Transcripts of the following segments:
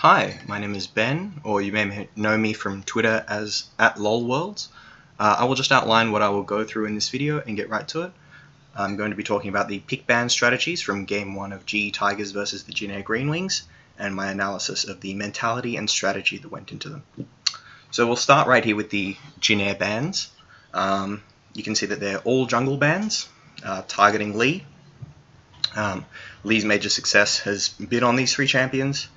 Hi, my name is Ben, or you may know me from Twitter as @lolworlds. I will just outline what I will go through in this video and get right to it. I'm going to be talking about the pick ban strategies from Game 1 of GE Tigers versus the Jin Air Green Wings, and my analysis of the mentality and strategy that went into them. So we'll start right here with the Jin Air bans. You can see that they're all jungle bans, targeting Lee. Lee's major success has been on these three champions.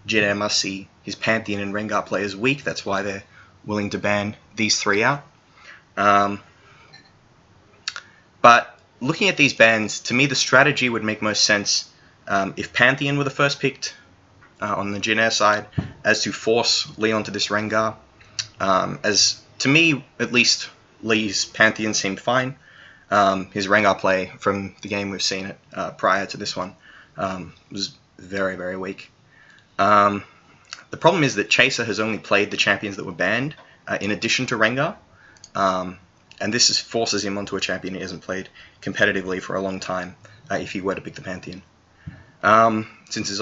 Jin Air must see his Pantheon and Rengar players weak, that's why they're willing to ban these three out. But looking at these bans, to me the strategy would make most sense if Pantheon were the first picked on the Jin Air side, as to force Lee onto this Rengar. As to me, at least, Lee's Pantheon seemed fine. His Rengar play from the game we've seen it prior to this one was very, very weak. The problem is that Chaser has only played the champions that were banned in addition to Rengar, and this forces him onto a champion he hasn't played competitively for a long time if he were to pick the Pantheon. Since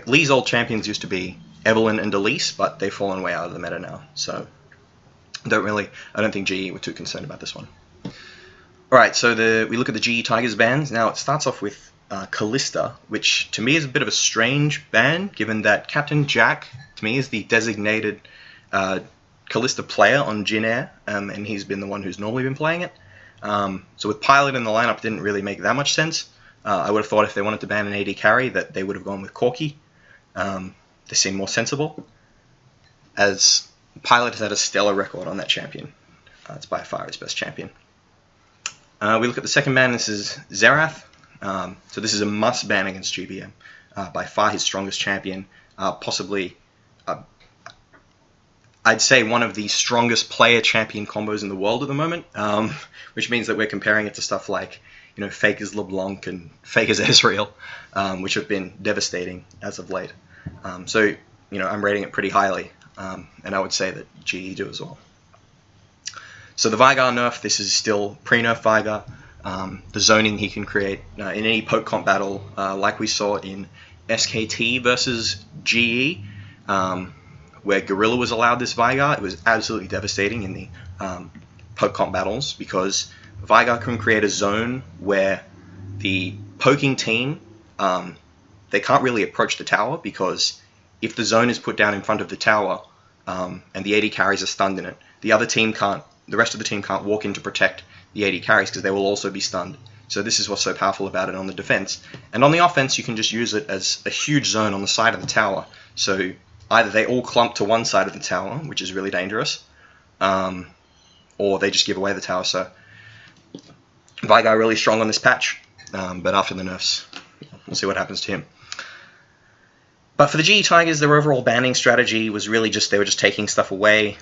Lee's old champions used to be Evelynn and Elise, but they've fallen way out of the meta now, so I don't think GE were too concerned about this one. Alright, so we look at the GE Tigers bans. Now it starts off with Kalista, which to me is a bit of a strange ban, given that Captain Jack, to me, is the designated Kalista player on Jin Air, and he's been the one who's normally been playing it. So with Pilot in the lineup, it didn't really make that much sense. I would have thought if they wanted to ban an AD carry that they would have gone with Corki. They seem more sensible, as Pilot has had a stellar record on that champion. It's by far his best champion. We look at the second ban. This is Xerath. So this is a must ban against GBM. By far his strongest champion. Possibly, I'd say one of the strongest player-champion combos in the world at the moment. Which means that we're comparing it to stuff like, Faker's LeBlanc and Faker's Ezreal, which have been devastating as of late. So, I'm rating it pretty highly, and I would say that GE do as well. So the Veigar nerf, this is still pre-nerf Veigar. The zoning he can create in any poke comp battle, like we saw in SKT versus GE, where Gorilla was allowed this Veigar, it was absolutely devastating in the poke comp battles, because Veigar can create a zone where the poking team, they can't really approach the tower, because if the zone is put down in front of the tower and the AD carries are stunned in it, the rest of the team can't walk in to protect the AD carries, because they will also be stunned. So this is what's so powerful about it on the defense. And on the offense, you can just use it as a huge zone on the side of the tower. So either they all clump to one side of the tower, which is really dangerous, or they just give away the tower. So Veigar really strong on this patch, but after the nerfs, we'll see what happens to him. But for the GE Tigers, their overall banning strategy was really they were just taking stuff away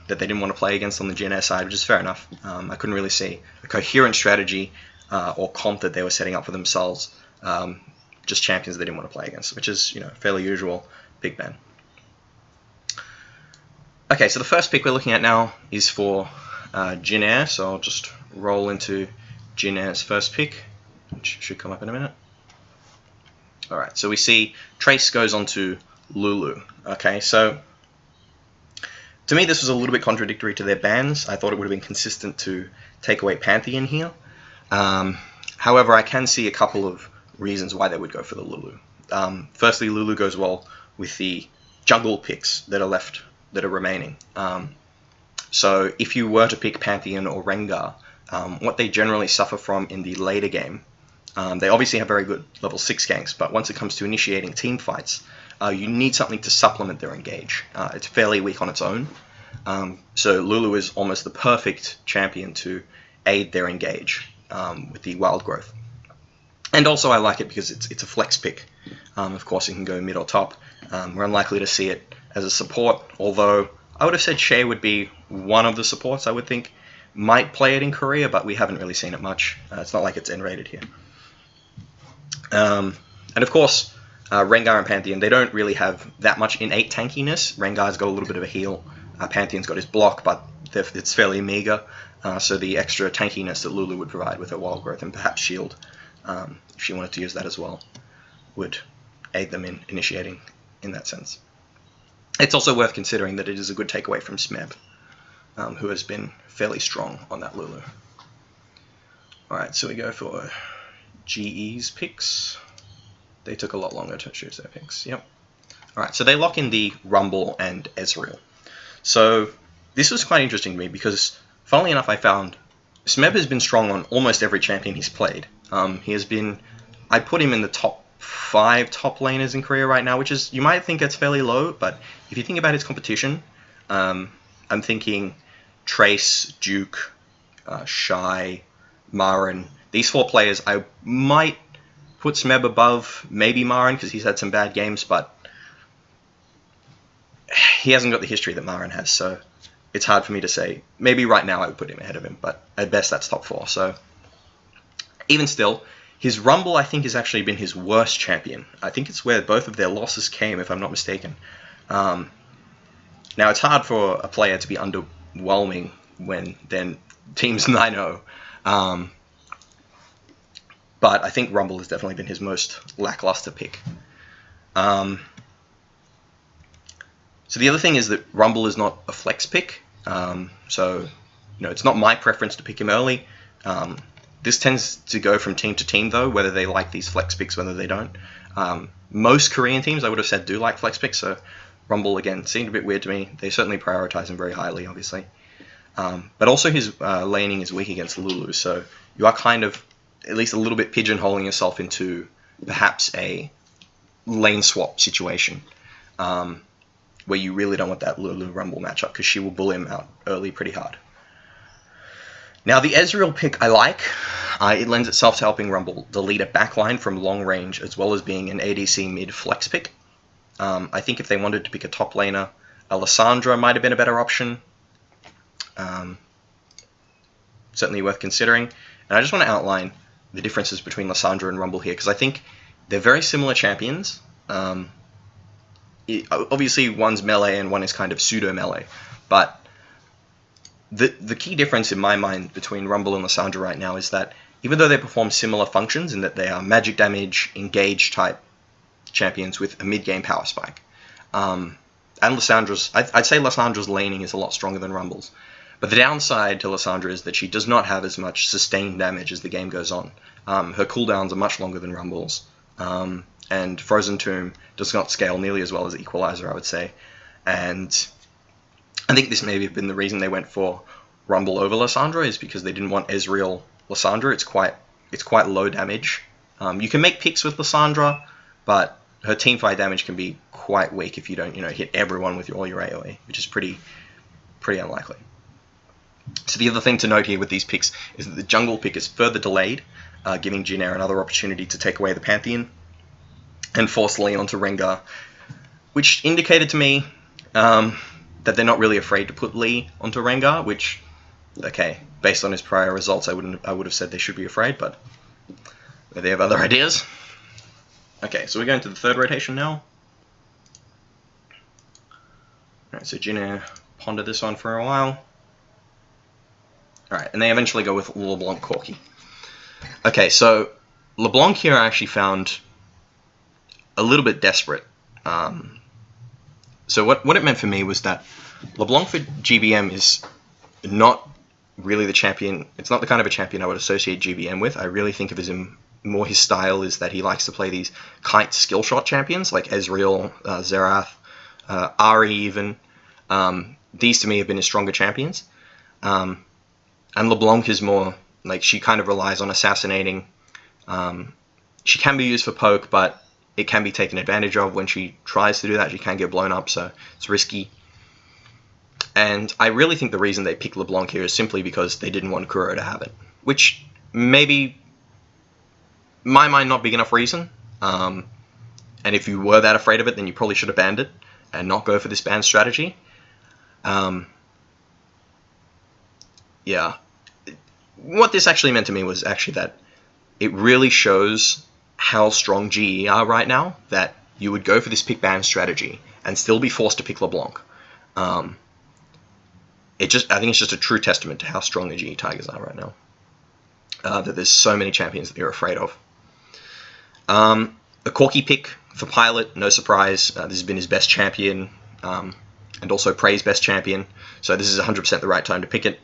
that they didn't want to play against on the Jin Air side, which is fair enough. I couldn't really see a coherent strategy or comp that they were setting up for themselves. Just champions they didn't want to play against, which is fairly usual big ban. Okay, so the first pick we're looking at now is for Jin Air, so I'll just roll into Jin Air's first pick, which should come up in a minute. Alright, so we see Trace goes on to Lulu. Okay, so to me, this was a little bit contradictory to their bans. I thought it would have been consistent to take away Pantheon here. However, I can see a couple of reasons why they would go for the Lulu. Firstly, Lulu goes well with the jungle picks that are remaining. So if you were to pick Pantheon or Rengar, what they generally suffer from in the later game, they obviously have very good level 6 ganks, but once it comes to initiating team fights, you need something to supplement their engage. It's fairly weak on its own. So Lulu is almost the perfect champion to aid their engage with the wild growth. And also I like it because it's a flex pick. Of course it can go mid or top. We're unlikely to see it as a support, although I would have said Shay would be one of the supports I would think might play it in Korea, but we haven't really seen it much. It's not like it's N-rated here. And of course, Rengar and Pantheon, they don't really have that much innate tankiness. Rengar's got a little bit of a heal. Pantheon's got his block, but it's fairly meager. So the extra tankiness that Lulu would provide with her wild growth and perhaps shield, if she wanted to use that as well, would aid them in initiating in that sense. It's also worth considering that it is a good takeaway from Smeb, who has been fairly strong on that Lulu. Alright, so we go for GE's picks. They took a lot longer to choose their picks. Yep. Alright, so they lock in the Rumble and Ezreal. So this was quite interesting to me because, funnily enough, I found Smeb has been strong on almost every champion he's played. He has been, I put him in the top 5 top laners in Korea right now, which is, you might think it's fairly low, but if you think about his competition, I'm thinking Trace, Duke, Shy, Marin. These 4 players, I might put Smeb above maybe Marin because he's had some bad games, but he hasn't got the history that Marin has, so it's hard for me to say. Maybe right now I would put him ahead of him, but at best that's top 4. So even still, his Rumble I think has actually been his worst champion. I think it's where both of their losses came, if I'm not mistaken. Now it's hard for a player to be underwhelming when then team's 9-0. But I think Rumble has definitely been his most lackluster pick. So the other thing is that Rumble is not a flex pick. So it's not my preference to pick him early. This tends to go from team to team, though, whether they like these flex picks, whether they don't. Most Korean teams, I would have said, do like flex picks, so Rumble, again, seemed a bit weird to me. They certainly prioritize him very highly, obviously. But also his laning is weak against Lulu, so you are kind of at least a little bit pigeonholing yourself into perhaps a lane swap situation, where you really don't want that Lulu Rumble matchup, because she will bull him out early pretty hard. Now, the Ezreal pick I like. It lends itself to helping Rumble delete a backline from long range, as well as being an ADC mid flex pick. I think if they wanted to pick a top laner, Alessandra might have been a better option. Certainly worth considering. And I just want to outline the differences between Lissandra and Rumble here, because I think they're very similar champions. Obviously, one's melee and one is kind of pseudo-melee, but the key difference in my mind between Rumble and Lissandra right now is that even though they perform similar functions in that they are magic damage, engage type champions with a mid-game power spike, and Lissandra's, I'd say Lissandra's laning is a lot stronger than Rumble's. But the downside to Lissandra is that she does not have as much sustained damage as the game goes on. Her cooldowns are much longer than Rumble's, and Frozen Tomb does not scale nearly as well as Equalizer, I would say. And I think this may have been the reason they went for Rumble over Lissandra, is because they didn't want Ezreal Lissandra. It's quite low damage. You can make picks with Lissandra, but her teamfight damage can be quite weak if you don't, hit everyone with all your AoE, which is pretty unlikely. So the other thing to note here with these picks is that the jungle pick is further delayed, giving Jinair another opportunity to take away the Pantheon and force Leon to Rengar, which indicated to me that they're not really afraid to put Lee onto Rengar, which, okay, based on his prior results, I would have said they should be afraid, but they have other ideas. Okay, so we're going to the third rotation now. Alright, so Jinair pondered this one for a while. Alright, and they eventually go with LeBlanc Corki. Okay, so LeBlanc here I actually found a little bit desperate. So what it meant for me was that LeBlanc for GBM is not really the champion. It's not the kind of a champion I would associate GBM with. I really think of him more, his style is that he likes to play these kite skill shot champions like Ezreal, Xerath, Ahri even. These to me have been his stronger champions. And LeBlanc is more like, she kind of relies on assassinating. She can be used for poke, but it can be taken advantage of. When she tries to do that, she can get blown up, so it's risky. And I really think the reason they picked LeBlanc here is simply because they didn't want Kuro to have it, which maybe, in my mind, not big enough reason. And if you were that afraid of it, then you probably should have banned it and not go for this ban strategy. Yeah. What this actually meant to me was actually that it really shows how strong GE are right now, that you would go for this pick ban strategy and still be forced to pick LeBlanc. I think it's just a true testament to how strong the GE Tigers are right now. That there's so many champions that they're afraid of. A Corki pick For Pilot, no surprise, this has been his best champion, and also Prey's best champion, so this is 100% the right time to pick it.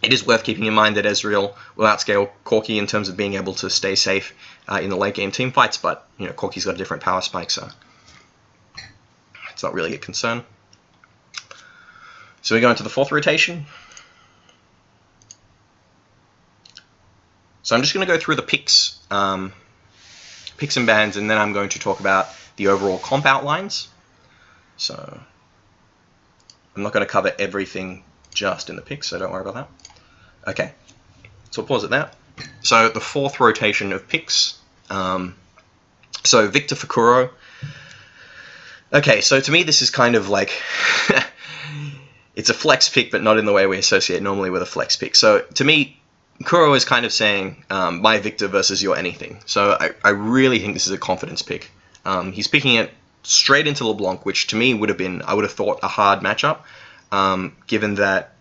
It is worth keeping in mind that Ezreal will outscale Corki in terms of being able to stay safe in the late game team fights, but Corki's got a different power spike, so it's not really a concern. So we go into the 4th rotation. So I'm just going to go through the picks and bans, and then I'm going to talk about the overall comp outlines. So I'm not going to cover everything just in the picks, so don't worry about that. Okay, so we'll pause it there. So the 4th rotation of picks. So Victor for Kuro. Okay, so to me this is kind of like it's a flex pick, but not in the way we associate normally with a flex pick. So to me, Kuro is kind of saying my Victor versus your anything. So I really think this is a confidence pick. He's picking it straight into LeBlanc, which to me would have been, I would have thought, a hard matchup, given that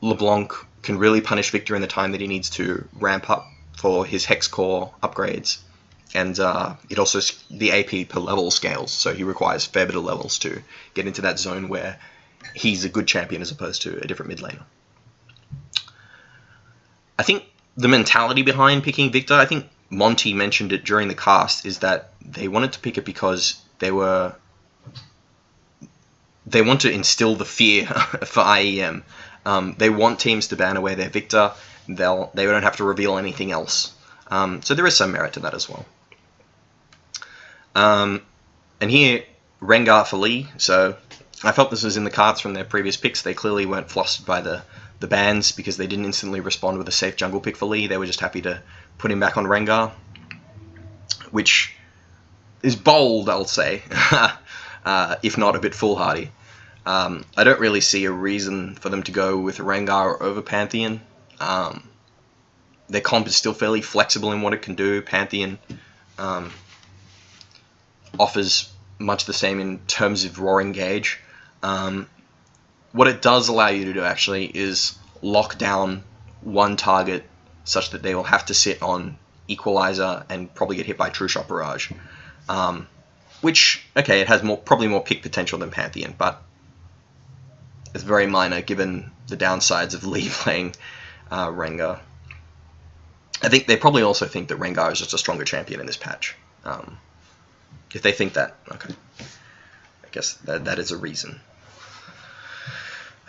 LeBlanc can really punish Victor in the time that he needs to ramp up for his Hex Core upgrades. And it also, the AP per level scales, so he requires a fair bit of levels to get into that zone where he's a good champion as opposed to a different mid laner. I think the mentality behind picking Victor, I think Monty mentioned it during the cast, is that they wanted to pick it because they want to instill the fear for IEM. They want teams to ban away their Victor. They don't have to reveal anything else. So there is some merit to that as well. And here, Rengar for Lee. So I felt this was in the cards from their previous picks. They clearly weren't flustered by the bans because they didn't instantly respond with a safe jungle pick for Lee. They were just happy to put him back on Rengar, which is bold, I'll say, if not a bit foolhardy. I don't really see a reason for them to go with Rengar over Pantheon. Their comp is still fairly flexible in what it can do. Pantheon offers much the same in terms of raw engage. What it does allow you to do actually is lock down one target such that they will have to sit on Equalizer and probably get hit by True Shot Barrage. Which, okay, it has probably more pick potential than Pantheon, but it's very minor given the downsides of Lee playing Rengar. I think they probably also think that Rengar is just a stronger champion in this patch. If they think that, okay, I guess that is a reason.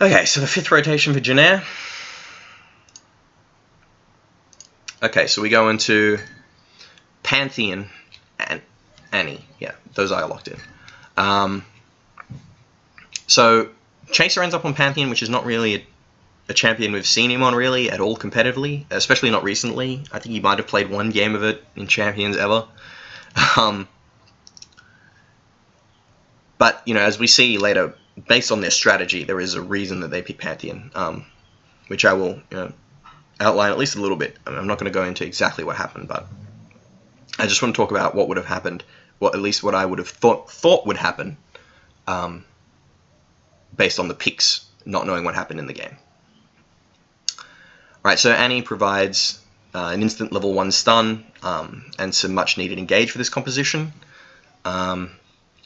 Okay, so the 5th rotation for Janair. Okay, so we go into Pantheon and Annie. Yeah, those are locked in. So Chaser ends up on Pantheon, which is not really a champion we've seen him on really at all competitively, especially not recently. I think he might have played one game of it in Champions ever. But, as we see later, based on their strategy, there is a reason that they pick Pantheon, which I will outline at least a little bit. I'm not going to go into exactly what happened, but I just want to talk about what would have happened, or at least what I would have thought would happen, based on the picks, not knowing what happened in the game. Alright, so Annie provides an instant level 1 stun and some much needed engage for this composition.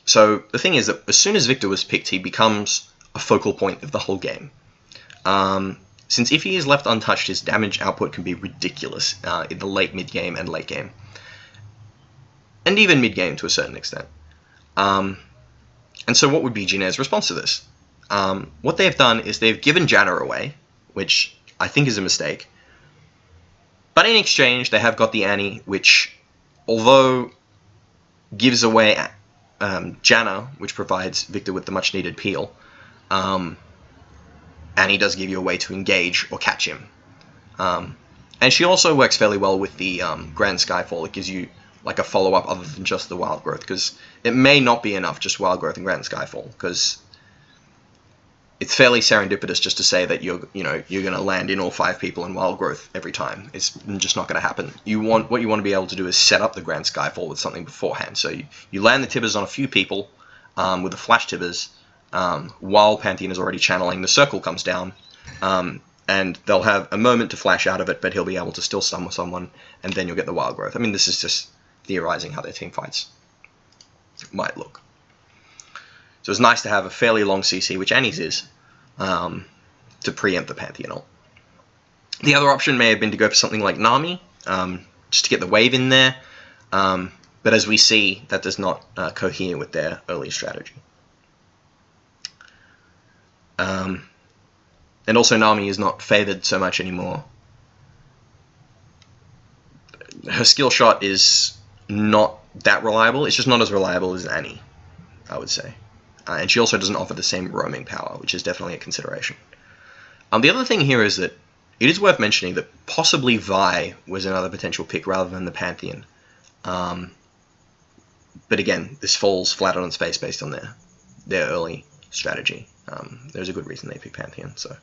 So the thing is that as soon as Victor was picked, he becomes a focal point of the whole game. Since if he is left untouched, his damage output can be ridiculous in the late mid-game and late game. And even mid-game to a certain extent. And so what would be Janair's response to this? What they've done is they've given Janna away, which I think is a mistake. But in exchange, they have got the Annie, which, although gives away Janna, which provides Victor with the much-needed peel, Annie does give you a way to engage or catch him. And she also works fairly well with the Grand Skyfall. It gives you like a follow-up other than just the Wild Growth, because it may not be enough just Wild Growth and Grand Skyfall, because it's fairly serendipitous just to say that you're going to land in all 5 people in Wild Growth every time. It's just not going to happen. What you want to be able to do is set up the Grand Skyfall with something beforehand. So you land the Tibbers on a few people with the Flash Tibbers while Pantheon is already channeling. The circle comes down and they'll have a moment to flash out of it, but he'll be able to still stun with someone, and then you'll get the Wild Growth. I mean, this is just theorizing how their team fights. might look. So it's nice to have a fairly long CC, which Annie's is, to preempt the Pantheon ult. The other option may have been to go for something like Nami, just to get the wave in there, but as we see, that does not cohere with their early strategy. And also Nami is not favoured so much anymore. Her skill shot is not that reliable. It's just not as reliable as Annie, I would say. And she also doesn't offer the same roaming power, which is definitely a consideration. The other thing here is that it is worth mentioning that possibly Vi was another potential pick rather than the Pantheon. But again, this falls flat on its face based on their early strategy. There's a good reason they picked Pantheon. So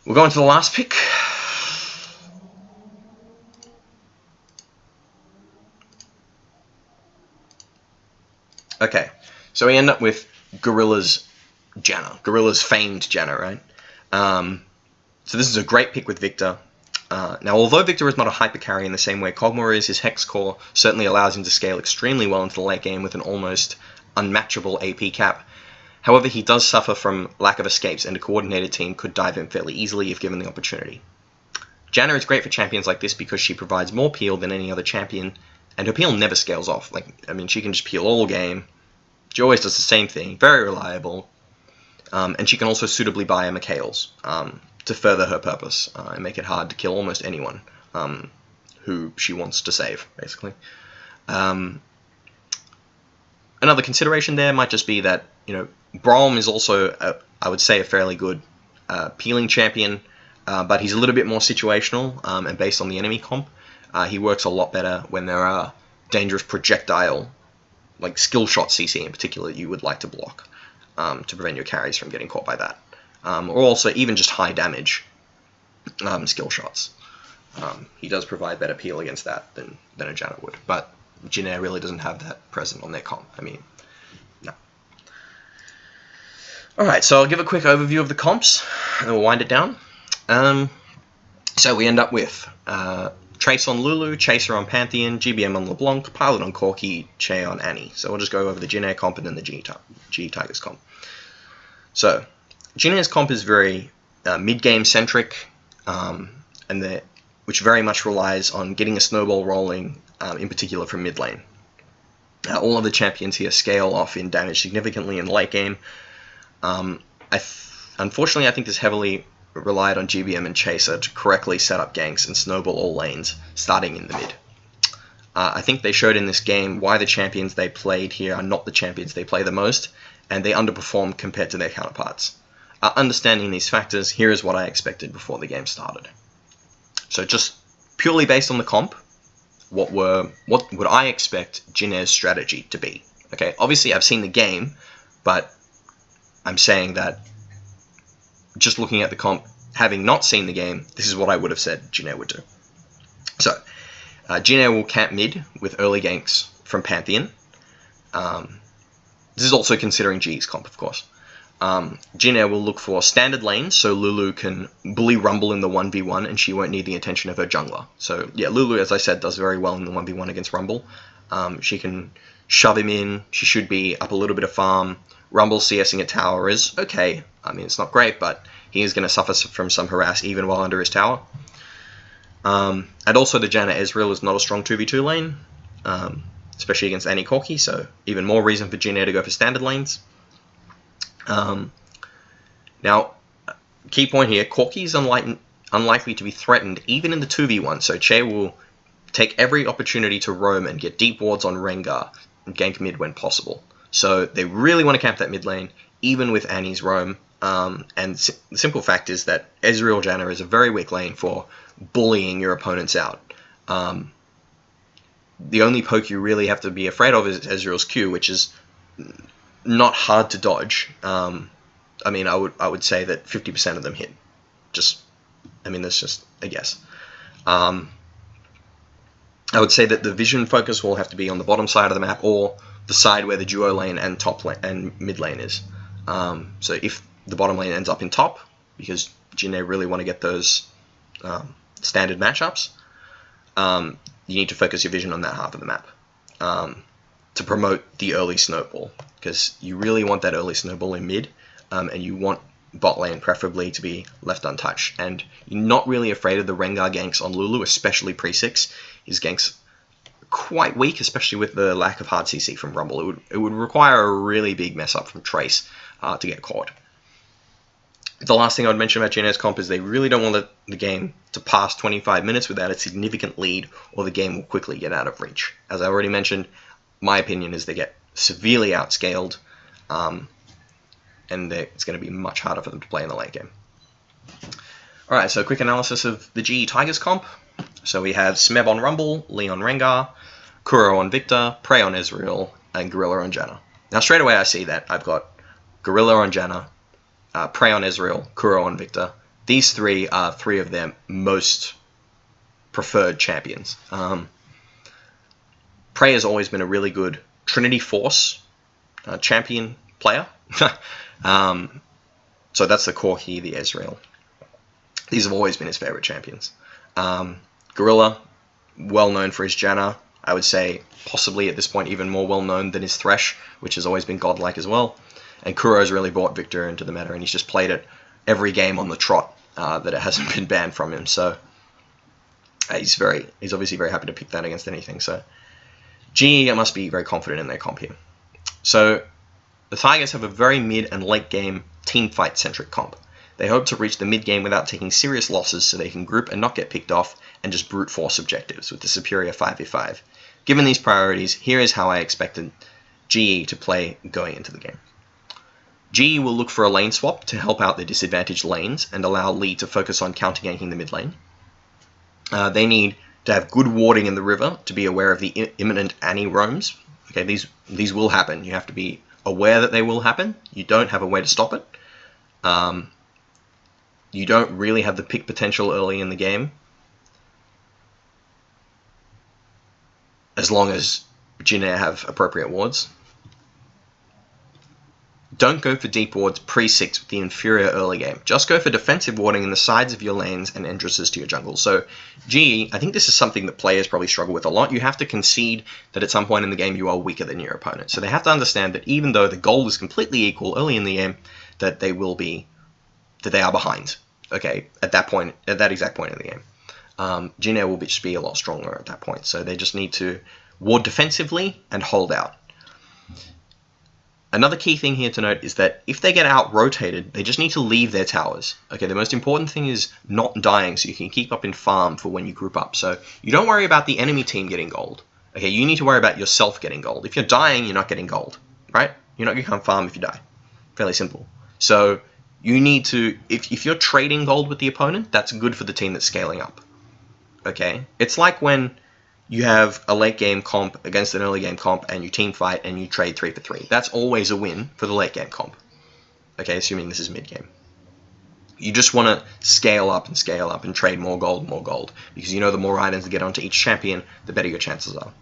we'll go on to the last pick. Okay, so we end up with Gorilla's Janna. Gorilla's famed Janna, right? So this is a great pick with Victor. Now, although Victor is not a hyper carry in the same way Kog'Maw is, his Hex Core certainly allows him to scale extremely well into the late game with an almost unmatchable AP cap. However, he does suffer from lack of escapes, and a coordinated team could dive him fairly easily if given the opportunity. Janna is great for champions like this because she provides more peel than any other champion, and her peel never scales off. She can just peel all game. She always does the same thing, very reliable, and she can also suitably buy a Mikhail's to further her purpose and make it hard to kill almost anyone who she wants to save, basically. Another consideration there might just be that, Braum is also, I would say, a fairly good peeling champion, but he's a little bit more situational and based on the enemy comp. He works a lot better when there are dangerous projectile, like skill shot CC in particular, you would like to block to prevent your carries from getting caught by that. Or also even just high damage skill shots. He does provide better peel against that than a Janna would, but Jin really doesn't have that present on their comp. No. Alright, so I'll give a quick overview of the comps, and we'll wind it down. So we end up with Trace on Lulu, Chaser on Pantheon, GBM on LeBlanc, Pilot on Corki, Che on Annie. So we'll just go over the Jin comp and then the G Tigers comp. So, Jin's comp is very mid-game centric, which very much relies on getting a snowball rolling, in particular from mid lane. All of the champions here scale off in damage significantly in the late game. Unfortunately, I think this heavily relied on GBM and Chaser to correctly set up ganks and snowball all lanes, starting in the mid. I think they showed in this game why the champions they played here are not the champions they play the most, and they underperformed compared to their counterparts. Understanding these factors, here is what I expected before the game started. So just purely based on the comp, what would I expect Jin's strategy to be? Okay, obviously I've seen the game, but I'm saying that just looking at the comp, having not seen the game, this is what I would have said Jin would do. So, Jin will camp mid with early ganks from Pantheon. This is also considering G's comp, of course. Jin will look for standard lanes, so Lulu can bully Rumble in the 1v1, and she won't need the attention of her jungler. So, yeah, Lulu, as I said, does very well in the 1v1 against Rumble. She can shove him in, she should be up a little bit of farm. Rumble CSing a tower is okay. It's not great, but he is going to suffer from some harass even while under his tower. And also the Janna Ezreal is not a strong 2v2 lane, especially against Annie Corki, so even more reason for Jin to go for standard lanes. Now, key point here, Corki is unlikely to be threatened even in the 2v1, so Che will take every opportunity to roam and get deep wards on Rengar and gank mid when possible. So they really want to camp that mid lane, even with Annie's roam. And the simple fact is that Ezreal Janna is a very weak lane for bullying your opponents out. The only poke you really have to be afraid of is Ezreal's Q, which is not hard to dodge. I would say that 50% of them hit. That's just a guess. I would say that the vision focus will have to be on the bottom side of the map or the side where the duo lane and top lane and mid lane is. So if the bottom lane ends up in top, because Jin really want to get those standard matchups, you need to focus your vision on that half of the map. to promote the early snowball, because you really want that early snowball in mid, and you want bot lane preferably to be left untouched. And you're not really afraid of the Rengar ganks on Lulu, especially pre-6. His ganks are quite weak, especially with the lack of hard CC from Rumble. It would require a really big mess up from Trace to get caught. The last thing I would mention about Jhin's comp is they really don't want the game to pass 25 minutes without a significant lead, or the game will quickly get out of reach. As I already mentioned, my opinion is they get severely outscaled, and it's going to be much harder for them to play in the late game. Alright, so quick analysis of the GE Tigers comp. So we have Smeb on Rumble, Lee on Rengar, Kuro on Victor, Prey on Ezreal, and Gorilla on Janna. Now straight away I see that. I've got Gorilla on Janna, Prey on Ezreal, Kuro on Victor. These three are three of their most preferred champions. Prey has always been a really good Trinity Force champion player. So that's the core here, the Ezreal. These have always been his favorite champions. Gorilla, well known for his Janna. I would say possibly at this point even more well known than his Thresh, which has always been godlike as well. And Kuro's really brought Victor into the meta, and he's just played it every game on the trot that it hasn't been banned from him. So he's obviously very happy to pick that against anything. So GE must be very confident in their comp here. So the Tigers have a very mid and late game team fight centric comp. They hope to reach the mid game without taking serious losses, so they can group and not get picked off and just brute force objectives with the superior 5v5. Given these priorities, here is how I expected GE to play going into the game. GE will look for a lane swap to help out the disadvantaged lanes and allow Lee to focus on counter-ganking the mid lane. They need to have good warding in the river to be aware of the imminent Annie roams. Okay, these will happen. You have to be aware that they will happen. You don't have a way to stop it. You don't really have the pick potential early in the game, as long as Jhin have appropriate wards. Don't go for deep wards pre-6 with the inferior early game. Just go for defensive warding in the sides of your lanes and entrances to your jungle. So GE, I think this is something that players probably struggle with a lot. You have to concede that at some point in the game you are weaker than your opponent. So they have to understand that even though the goal is completely equal early in the game, that they are behind. Okay, at that exact point in the game. Jhin will just be a lot stronger at that point. So they just need to ward defensively and hold out. Another key thing here to note is that if they get out-rotated, they just need to leave their towers. Okay, the most important thing is not dying so you can keep up in farm for when you group up. So you don't worry about the enemy team getting gold. Okay, you need to worry about yourself getting gold. If you're dying, you're not getting gold, right? You're not going to come farm if you die. Fairly simple. So you need to, if you're trading gold with the opponent, that's good for the team that's scaling up. Okay, it's like when you have a late game comp against an early game comp and you team fight and you trade 3 for 3. That's always a win for the late game comp. Okay, assuming this is mid game. You just want to scale up and trade more gold, because you know the more items that get onto each champion, the better your chances are.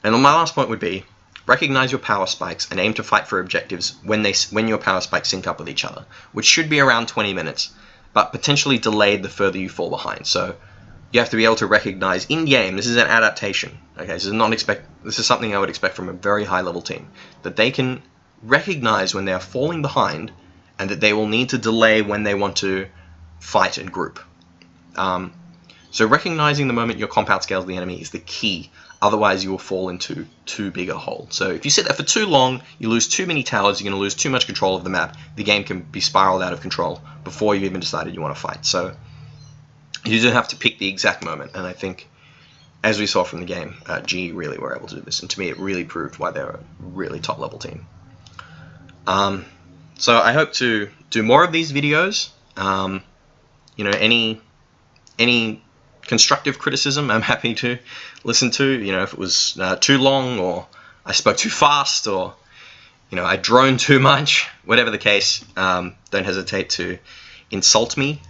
And my last point would be, recognize your power spikes and aim to fight for objectives when your power spikes sync up with each other, which should be around 20 minutes, but potentially delayed the further you fall behind. So you have to be able to recognize in-game, this is an adaptation, okay, this is something I would expect from a very high-level team, that they can recognize when they are falling behind and that they will need to delay when they want to fight and group. So recognizing the moment your comp outscales the enemy is the key, otherwise you will fall into too big a hole. So if you sit there for too long, you lose too many towers, you're going to lose too much control of the map, the game can be spiraled out of control before you even decided you want to fight. So you do have to pick the exact moment, and I think, as we saw from the game, GE really were able to do this, and to me it really proved why they're a really top-level team. So I hope to do more of these videos. You know, any constructive criticism I'm happy to listen to. You know, if it was too long, or I spoke too fast, or you know, I droned too much, whatever the case, don't hesitate to insult me.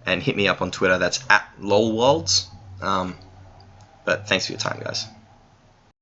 And hit me up on Twitter, that's @lolworlds. But thanks for your time, guys.